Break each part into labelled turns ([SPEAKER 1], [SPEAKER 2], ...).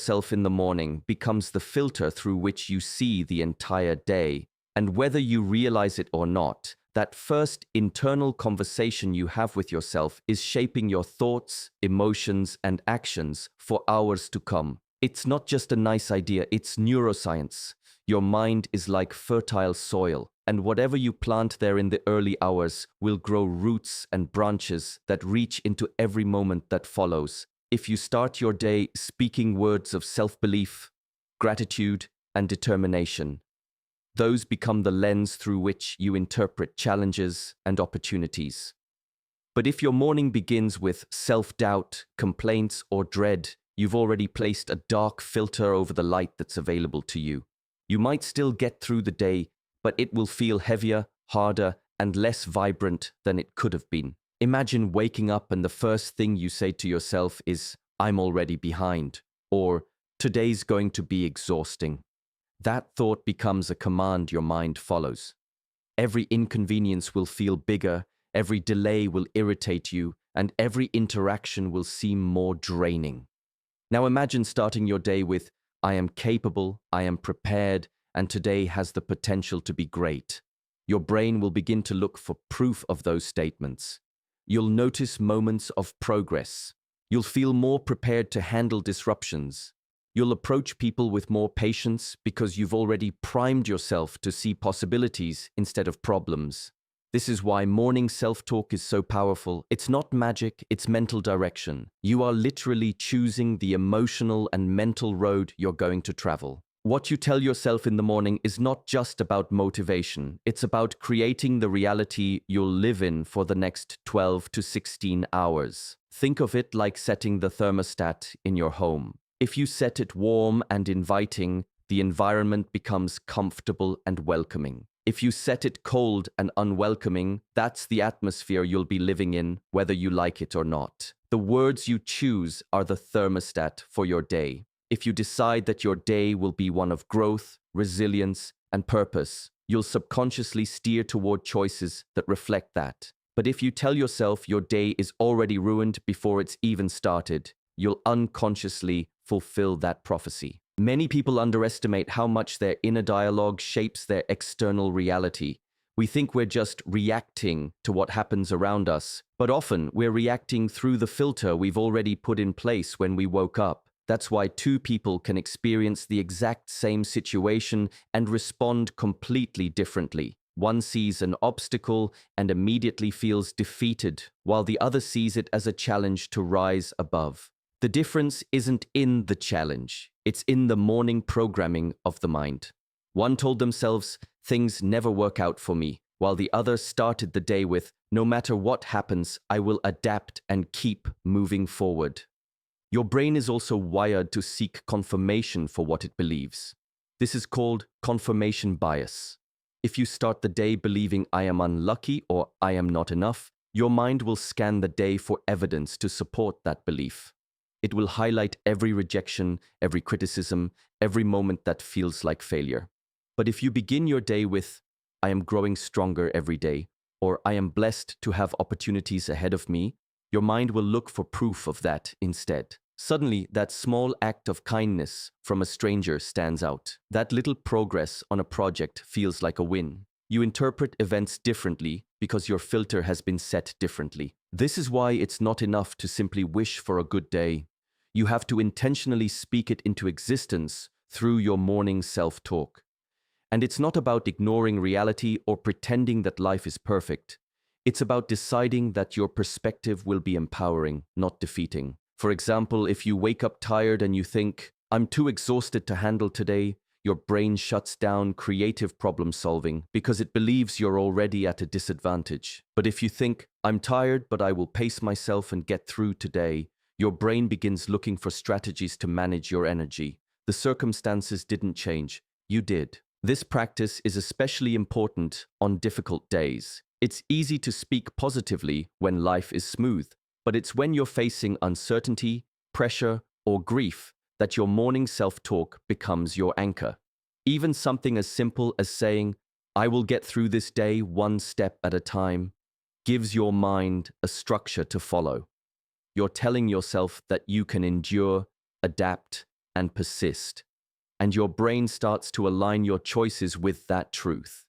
[SPEAKER 1] Self in the morning becomes the filter through which you see the entire day. And whether you realize it or not, that first internal conversation you have with yourself is shaping your thoughts, emotions, and actions for hours to come. It's not just a nice idea, it's neuroscience. Your mind is like fertile soil, and whatever you plant there in the early hours will grow roots and branches that reach into every moment that follows. If you start your day speaking words of self-belief, gratitude, and determination, those become the lens through which you interpret challenges and opportunities. But if your morning begins with self-doubt, complaints, or dread, you've already placed a dark filter over the light that's available to you. You might still get through the day, but it will feel heavier, harder, and less vibrant than it could have been. Imagine waking up and the first thing you say to yourself is, "I'm already behind," or "Today's going to be exhausting." That thought becomes a command your mind follows. Every inconvenience will feel bigger, every delay will irritate you, and every interaction will seem more draining. Now imagine starting your day with, "I am capable, I am prepared, and today has the potential to be great." Your brain will begin to look for proof of those statements. You'll notice moments of progress. You'll feel more prepared to handle disruptions. You'll approach people with more patience because you've already primed yourself to see possibilities instead of problems. This is why morning self-talk is so powerful. It's not magic, it's mental direction. You are literally choosing the emotional and mental road you're going to travel. What you tell yourself in the morning is not just about motivation. It's about creating the reality you'll live in for the next 12 to 16 hours. Think of it like setting the thermostat in your home. If you set it warm and inviting, the environment becomes comfortable and welcoming. If you set it cold and unwelcoming, that's the atmosphere you'll be living in, whether you like it or not. The words you choose are the thermostat for your day. If you decide that your day will be one of growth, resilience, and purpose, you'll subconsciously steer toward choices that reflect that. But if you tell yourself your day is already ruined before it's even started, you'll unconsciously fulfill that prophecy. Many people underestimate how much their inner dialogue shapes their external reality. We think we're just reacting to what happens around us, but often we're reacting through the filter we've already put in place when we woke up. That's why two people can experience the exact same situation and respond completely differently. One sees an obstacle and immediately feels defeated, while the other sees it as a challenge to rise above. The difference isn't in the challenge, it's in the morning programming of the mind. One told themselves, "Things never work out for me," while the other started the day with, "No matter what happens, I will adapt and keep moving forward." Your brain is also wired to seek confirmation for what it believes. This is called confirmation bias. If you start the day believing "I am unlucky" or "I am not enough," your mind will scan the day for evidence to support that belief. It will highlight every rejection, every criticism, every moment that feels like failure. But if you begin your day with, "I am growing stronger every day," or "I am blessed to have opportunities ahead of me," your mind will look for proof of that instead. Suddenly, that small act of kindness from a stranger stands out. That little progress on a project feels like a win. You interpret events differently because your filter has been set differently. This is why it's not enough to simply wish for a good day. You have to intentionally speak it into existence through your morning self-talk. And it's not about ignoring reality or pretending that life is perfect. It's about deciding that your perspective will be empowering, not defeating. For example, if you wake up tired and you think, "I'm too exhausted to handle today," your brain shuts down creative problem solving because it believes you're already at a disadvantage. But if you think, "I'm tired, but I will pace myself and get through today," your brain begins looking for strategies to manage your energy. The circumstances didn't change, you did. This practice is especially important on difficult days. It's easy to speak positively when life is smooth, but it's when you're facing uncertainty, pressure, or grief that your morning self-talk becomes your anchor. Even something as simple as saying, "I will get through this day one step at a time," gives your mind a structure to follow. You're telling yourself that you can endure, adapt, and persist. And your brain starts to align your choices with that truth.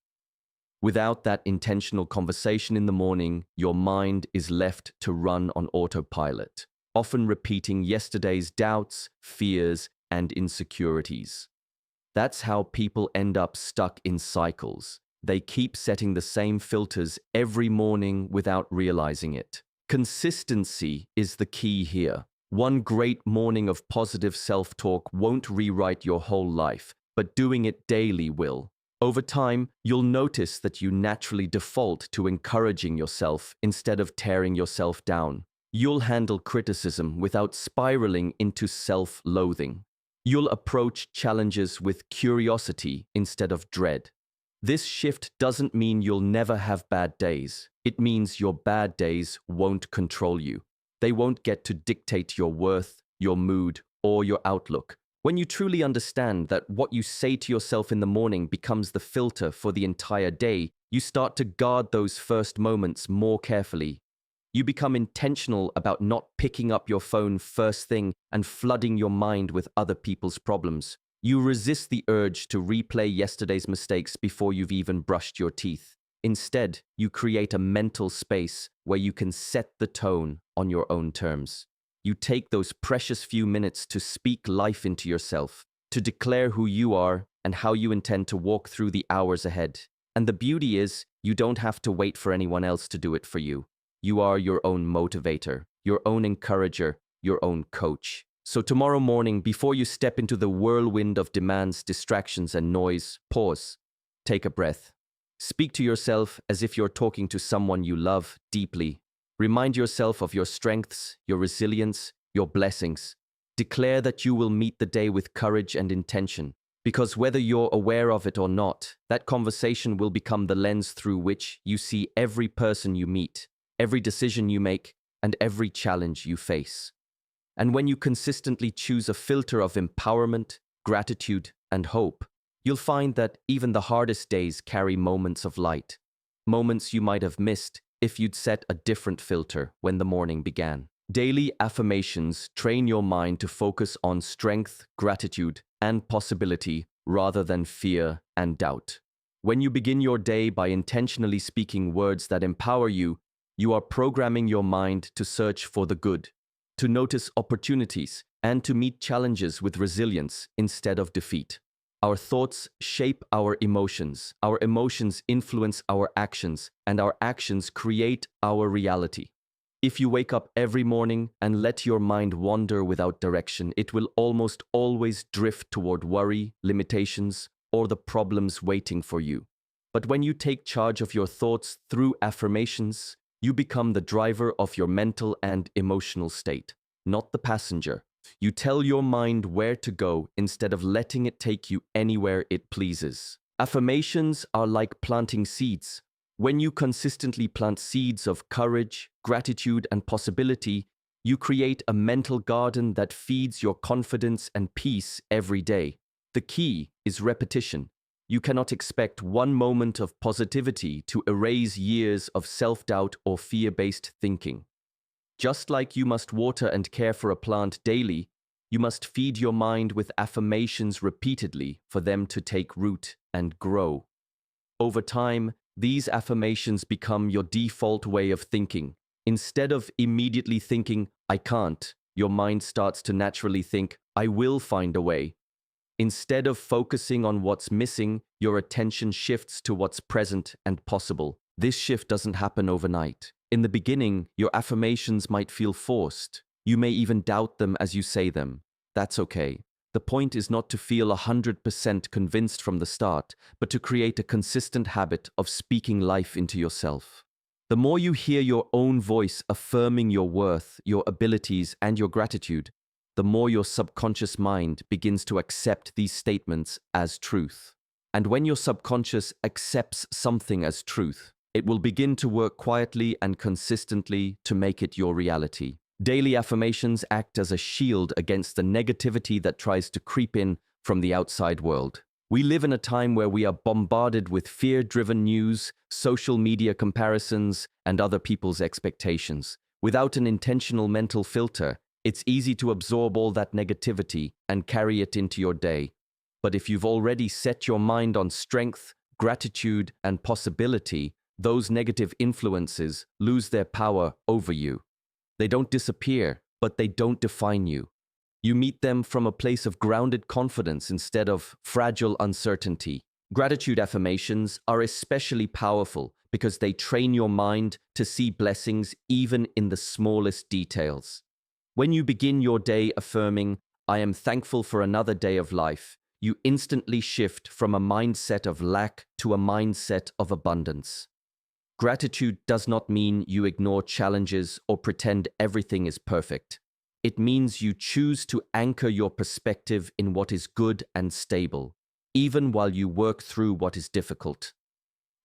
[SPEAKER 1] Without that intentional conversation in the morning, your mind is left to run on autopilot, often repeating yesterday's doubts, fears, and insecurities. That's how people end up stuck in cycles. They keep setting the same filters every morning without realizing it. Consistency is the key here. One great morning of positive self-talk won't rewrite your whole life, but doing it daily will. Over time, you'll notice that you naturally default to encouraging yourself instead of tearing yourself down. You'll handle criticism without spiraling into self-loathing. You'll approach challenges with curiosity instead of dread. This shift doesn't mean you'll never have bad days. It means your bad days won't control you. They won't get to dictate your worth, your mood, or your outlook. When you truly understand that what you say to yourself in the morning becomes the filter for the entire day, you start to guard those first moments more carefully. You become intentional about not picking up your phone first thing and flooding your mind with other people's problems. You resist the urge to replay yesterday's mistakes before you've even brushed your teeth. Instead, you create a mental space where you can set the tone on your own terms. You take those precious few minutes to speak life into yourself, to declare who you are and how you intend to walk through the hours ahead. And the beauty is, you don't have to wait for anyone else to do it for you. You are your own motivator, your own encourager, your own coach. So tomorrow morning, before you step into the whirlwind of demands, distractions, and noise, pause. Take a breath. Speak to yourself as if you're talking to someone you love deeply. Remind yourself of your strengths, your resilience, your blessings. Declare that you will meet the day with courage and intention. Because whether you're aware of it or not, that conversation will become the lens through which you see every person you meet, every decision you make, and every challenge you face. And when you consistently choose a filter of empowerment, gratitude, and hope, you'll find that even the hardest days carry moments of light, moments you might have missed if you'd set a different filter when the morning began. Daily affirmations train your mind to focus on strength, gratitude, and possibility rather than fear and doubt. When you begin your day by intentionally speaking words that empower you, you are programming your mind to search for the good, to notice opportunities, and to meet challenges with resilience instead of defeat. Our thoughts shape our emotions influence our actions, and our actions create our reality. If you wake up every morning and let your mind wander without direction, it will almost always drift toward worry, limitations, or the problems waiting for you. But when you take charge of your thoughts through affirmations, you become the driver of your mental and emotional state, not the passenger. You tell your mind where to go instead of letting it take you anywhere it pleases. Affirmations are like planting seeds. When you consistently plant seeds of courage, gratitude, and possibility, you create a mental garden that feeds your confidence and peace every day. The key is repetition. You cannot expect one moment of positivity to erase years of self-doubt or fear-based thinking. Just like you must water and care for a plant daily, you must feed your mind with affirmations repeatedly for them to take root and grow. Over time, these affirmations become your default way of thinking. Instead of immediately thinking, "I can't," your mind starts to naturally think, "I will find a way." Instead of focusing on what's missing, your attention shifts to what's present and possible. This shift doesn't happen overnight. In the beginning, your affirmations might feel forced. You may even doubt them as you say them. That's okay. The point is not to feel 100% convinced from the start, but to create a consistent habit of speaking life into yourself. The more you hear your own voice affirming your worth, your abilities, and your gratitude, the more your subconscious mind begins to accept these statements as truth. And when your subconscious accepts something as truth, it will begin to work quietly and consistently to make it your reality. Daily affirmations act as a shield against the negativity that tries to creep in from the outside world. We live in a time where we are bombarded with fear-driven news, social media comparisons, and other people's expectations. Without an intentional mental filter, It's easy to absorb all that negativity and carry it into your day. But if you've already set your mind on strength, gratitude, and possibility, those negative influences lose their power over you. They don't disappear, but they don't define you. You meet them from a place of grounded confidence instead of fragile uncertainty. Gratitude affirmations are especially powerful because they train your mind to see blessings even in the smallest details. When you begin your day affirming, "I am thankful for another day of life," you instantly shift from a mindset of lack to a mindset of abundance. Gratitude does not mean you ignore challenges or pretend everything is perfect. It means you choose to anchor your perspective in what is good and stable, even while you work through what is difficult.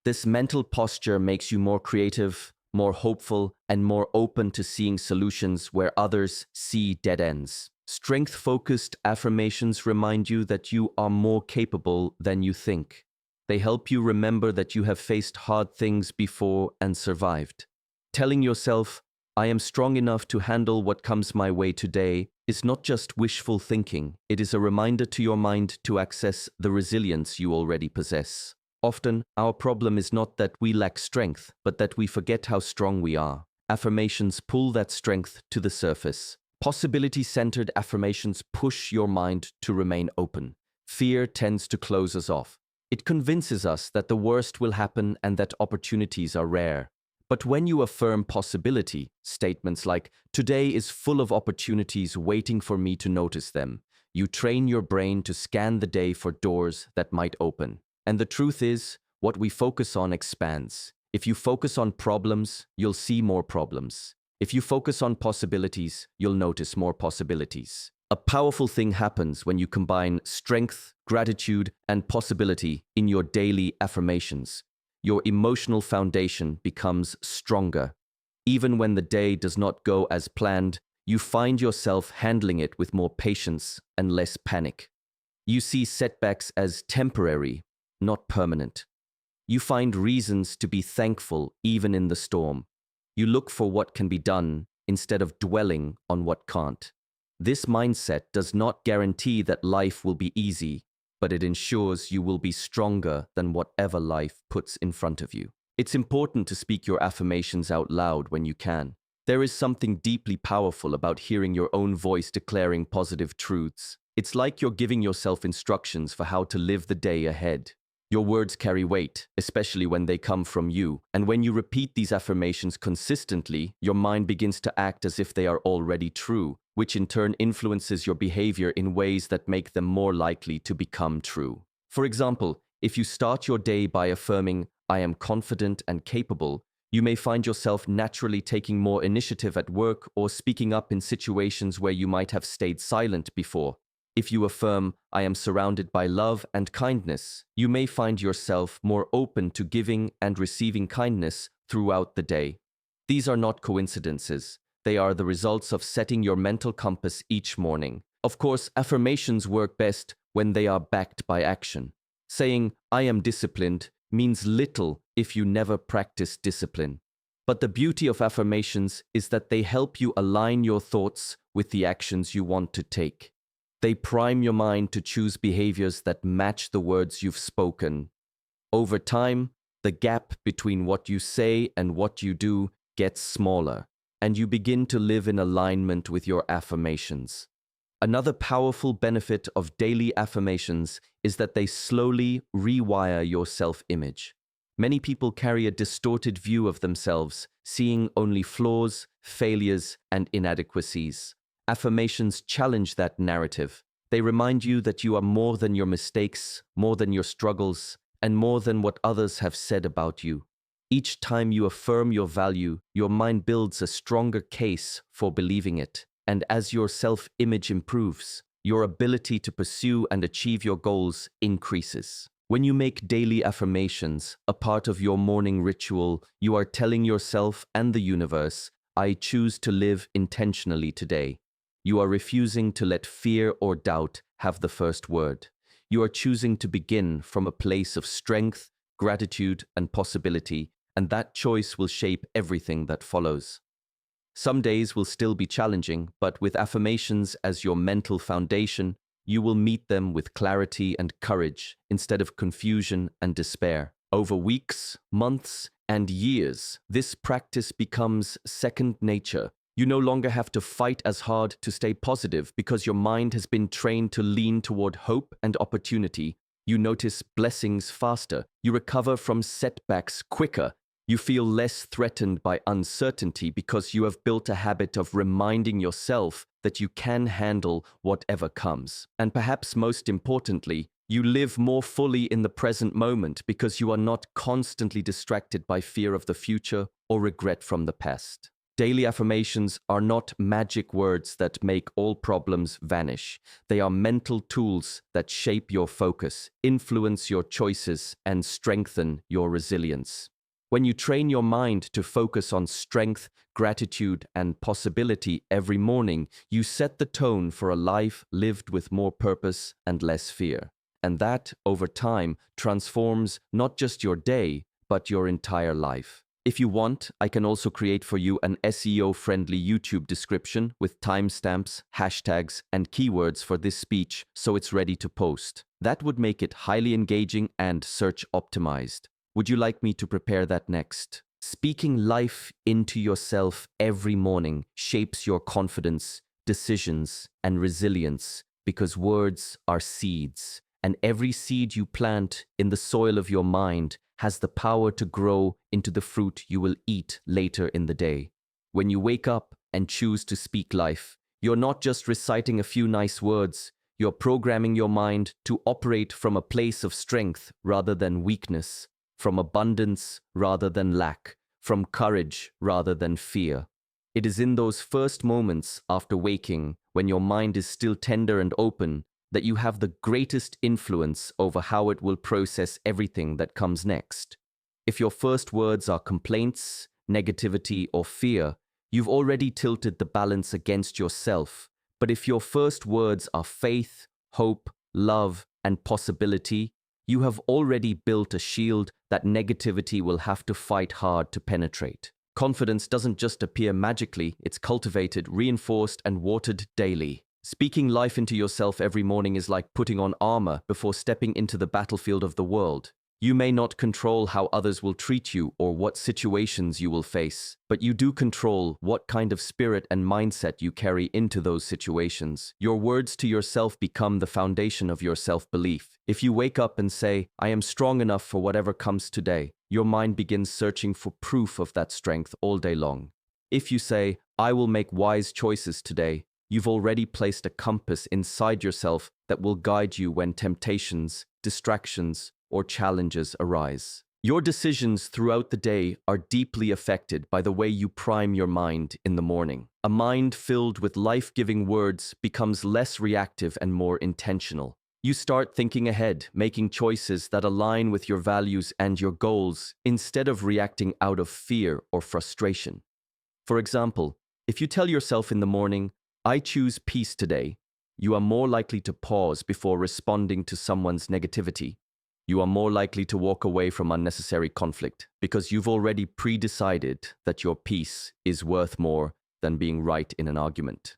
[SPEAKER 1] This mental posture makes you more creative, more hopeful, and more open to seeing solutions where others see dead ends. Strength-focused affirmations remind you that you are more capable than you think. They help you remember that you have faced hard things before and survived. Telling yourself, "I am strong enough to handle what comes my way today," is not just wishful thinking. It is a reminder to your mind to access the resilience you already possess. Often, our problem is not that we lack strength, but that we forget how strong we are. Affirmations pull that strength to the surface. Possibility-centered affirmations push your mind to remain open. Fear tends to close us off. It convinces us that the worst will happen and that opportunities are rare. But when you affirm possibility, statements like, "Today is full of opportunities waiting for me to notice them," you train your brain to scan the day for doors that might open. And the truth is, what we focus on expands. If you focus on problems, you'll see more problems. If you focus on possibilities, you'll notice more possibilities. A powerful thing happens when you combine strength, gratitude, and possibility in your daily affirmations. Your emotional foundation becomes stronger. Even when the day does not go as planned, you find yourself handling it with more patience and less panic. You see setbacks as temporary, not permanent. You find reasons to be thankful even in the storm. You look for what can be done instead of dwelling on what can't. This mindset does not guarantee that life will be easy, but it ensures you will be stronger than whatever life puts in front of you. It's important to speak your affirmations out loud when you can. There is something deeply powerful about hearing your own voice declaring positive truths. It's like you're giving yourself instructions for how to live the day ahead. Your words carry weight, especially when they come from you, and when you repeat these affirmations consistently, your mind begins to act as if they are already true, which in turn influences your behavior in ways that make them more likely to become true. For example, if you start your day by affirming, "I am confident and capable," you may find yourself naturally taking more initiative at work or speaking up in situations where you might have stayed silent before. If you affirm, "I am surrounded by love and kindness," you may find yourself more open to giving and receiving kindness throughout the day. These are not coincidences. They are the results of setting your mental compass each morning. Of course, affirmations work best when they are backed by action. Saying, "I am disciplined," means little if you never practice discipline. But the beauty of affirmations is that they help you align your thoughts with the actions you want to take. They prime your mind to choose behaviors that match the words you've spoken. Over time, the gap between what you say and what you do gets smaller, and you begin to live in alignment with your affirmations. Another powerful benefit of daily affirmations is that they slowly rewire your self-image. Many people carry a distorted view of themselves, seeing only flaws, failures, and inadequacies. Affirmations challenge that narrative. They remind you that you are more than your mistakes, more than your struggles, and more than what others have said about you. Each time you affirm your value, your mind builds a stronger case for believing it. And as your self-image improves, your ability to pursue and achieve your goals increases. When you make daily affirmations a part of your morning ritual, you are telling yourself and the universe, "I choose to live intentionally today." You are refusing to let fear or doubt have the first word. You are choosing to begin from a place of strength, gratitude, and possibility, and that choice will shape everything that follows. Some days will still be challenging, but with affirmations as your mental foundation, you will meet them with clarity and courage instead of confusion and despair. Over weeks, months, and years, this practice becomes second nature. You no longer have to fight as hard to stay positive because your mind has been trained to lean toward hope and opportunity. You notice blessings faster. You recover from setbacks quicker. You feel less threatened by uncertainty because you have built a habit of reminding yourself that you can handle whatever comes. And perhaps most importantly, you live more fully in the present moment because you are not constantly distracted by fear of the future or regret from the past. Daily affirmations are not magic words that make all problems vanish. They are mental tools that shape your focus, influence your choices, and strengthen your resilience. When you train your mind to focus on strength, gratitude, and possibility every morning, you set the tone for a life lived with more purpose and less fear. And that, over time, transforms not just your day, but your entire life. If you want, I can also create for you an SEO-friendly YouTube description with timestamps, hashtags, and keywords for this speech so it's ready to post. That would make it highly engaging and search-optimized. Would you like me to prepare that next? Speaking life into yourself every morning shapes your confidence, decisions, and resilience because words are seeds, and every seed you plant in the soil of your mind has the power to grow into the fruit you will eat later in the day. When you wake up and choose to speak life, you're not just reciting a few nice words, you're programming your mind to operate from a place of strength rather than weakness, from abundance rather than lack, from courage rather than fear. It is in those first moments after waking, when your mind is still tender and open, that you have the greatest influence over how it will process everything that comes next. If your first words are complaints, negativity, or fear, you've already tilted the balance against yourself. But if your first words are faith, hope, love, and possibility, you have already built a shield that negativity will have to fight hard to penetrate. Confidence doesn't just appear magically, it's cultivated, reinforced, and watered daily. Speaking life into yourself every morning is like putting on armor before stepping into the battlefield of the world. You may not control how others will treat you or what situations you will face, but you do control what kind of spirit and mindset you carry into those situations. Your words to yourself become the foundation of your self-belief. If you wake up and say, "I am strong enough for whatever comes today," your mind begins searching for proof of that strength all day long. If you say, "I will make wise choices today," you've already placed a compass inside yourself that will guide you when temptations, distractions, or challenges arise. Your decisions throughout the day are deeply affected by the way you prime your mind in the morning. A mind filled with life-giving words becomes less reactive and more intentional. You start thinking ahead, making choices that align with your values and your goals instead of reacting out of fear or frustration. For example, if you tell yourself in the morning, "I choose peace today," you are more likely to pause before responding to someone's negativity. You are more likely to walk away from unnecessary conflict because you've already pre-decided that your peace is worth more than being right in an argument.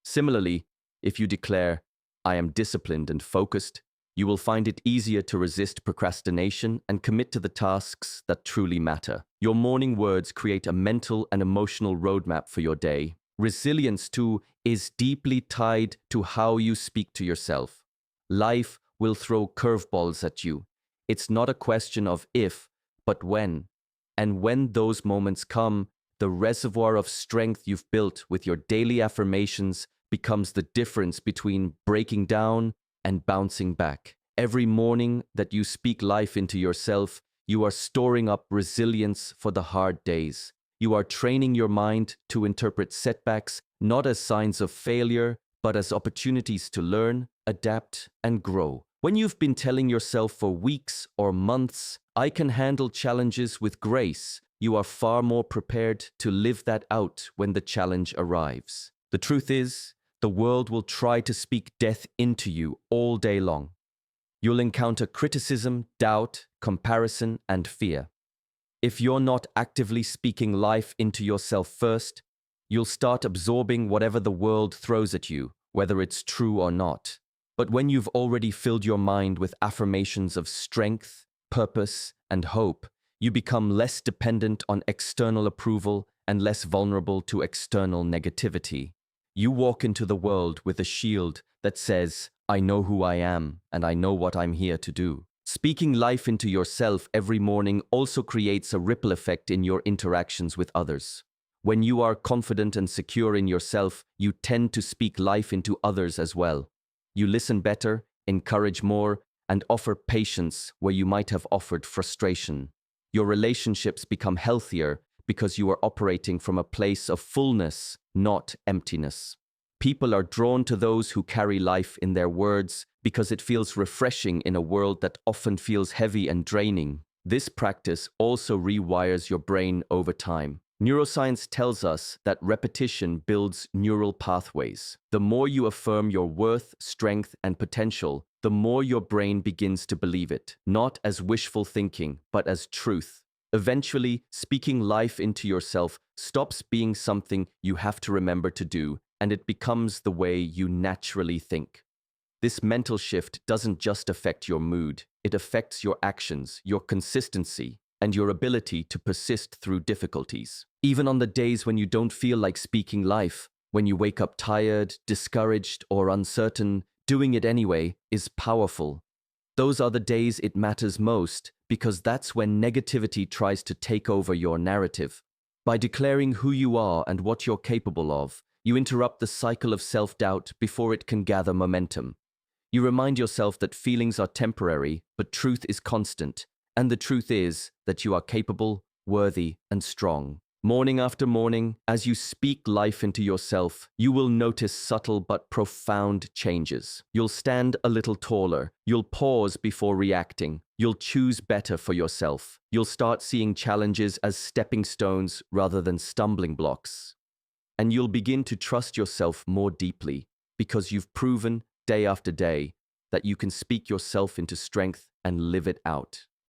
[SPEAKER 1] Similarly, if you declare, "I am disciplined and focused," you will find it easier to resist procrastination and commit to the tasks that truly matter. Your morning words create a mental and emotional roadmap for your day. Resilience, too, is deeply tied to how you speak to yourself. Life will throw curveballs at you. It's not a question of if, but when. And when those moments come, the reservoir of strength you've built with your daily affirmations becomes the difference between breaking down and bouncing back. Every morning that you speak life into yourself, you are storing up resilience for the hard days. You are training your mind to interpret setbacks not as signs of failure, but as opportunities to learn, adapt, and grow. When you've been telling yourself for weeks or months, "I can handle challenges with grace," you are far more prepared to live that out when the challenge arrives. The truth is, the world will try to speak death into you all day long. You'll encounter criticism, doubt, comparison, and fear. If you're not actively speaking life into yourself first, You'll start absorbing whatever the world throws at you, whether it's true or not. But when you've already filled your mind with affirmations of strength, purpose, and hope, you become less dependent on external approval and less vulnerable to external negativity. You walk into the world with a shield that says, I know who I am and I know what I'm here to do. Speaking life into yourself every morning also creates a ripple effect in your interactions with others. When you are confident and secure in yourself, you tend to speak life into others as well. You listen better, encourage more, and offer patience where you might have offered frustration. Your relationships become healthier because you are operating from a place of fullness, not emptiness. People are drawn to those who carry life in their words because it feels refreshing in a world that often feels heavy and draining. This practice also rewires your brain over time. Neuroscience tells us that repetition builds neural pathways. The more you affirm your worth, strength, and potential, the more your brain begins to believe it, not as wishful thinking, but as truth. Eventually, speaking life into yourself stops being something you have to remember to do, and it becomes the way you naturally think. This mental shift doesn't just affect your mood, it affects your actions, your consistency, and your ability to persist through difficulties. Even on the days when you don't feel like speaking life, when you wake up tired, discouraged, or uncertain, doing it anyway is powerful. Those are the days it matters most because that's when negativity tries to take over your narrative. By declaring who you are and what you're capable of, you interrupt the cycle of self-doubt before it can gather momentum. You remind yourself that feelings are temporary, but truth is constant. And the truth is that you are capable, worthy, and strong. Morning after morning, as you speak life into yourself, you will notice subtle but profound changes. You'll stand a little taller. You'll pause before reacting. You'll choose better for yourself. You'll start seeing challenges as stepping stones rather than stumbling blocks. And you'll begin to trust yourself more deeply because you've proven day after day that you can speak yourself into strength and live it out.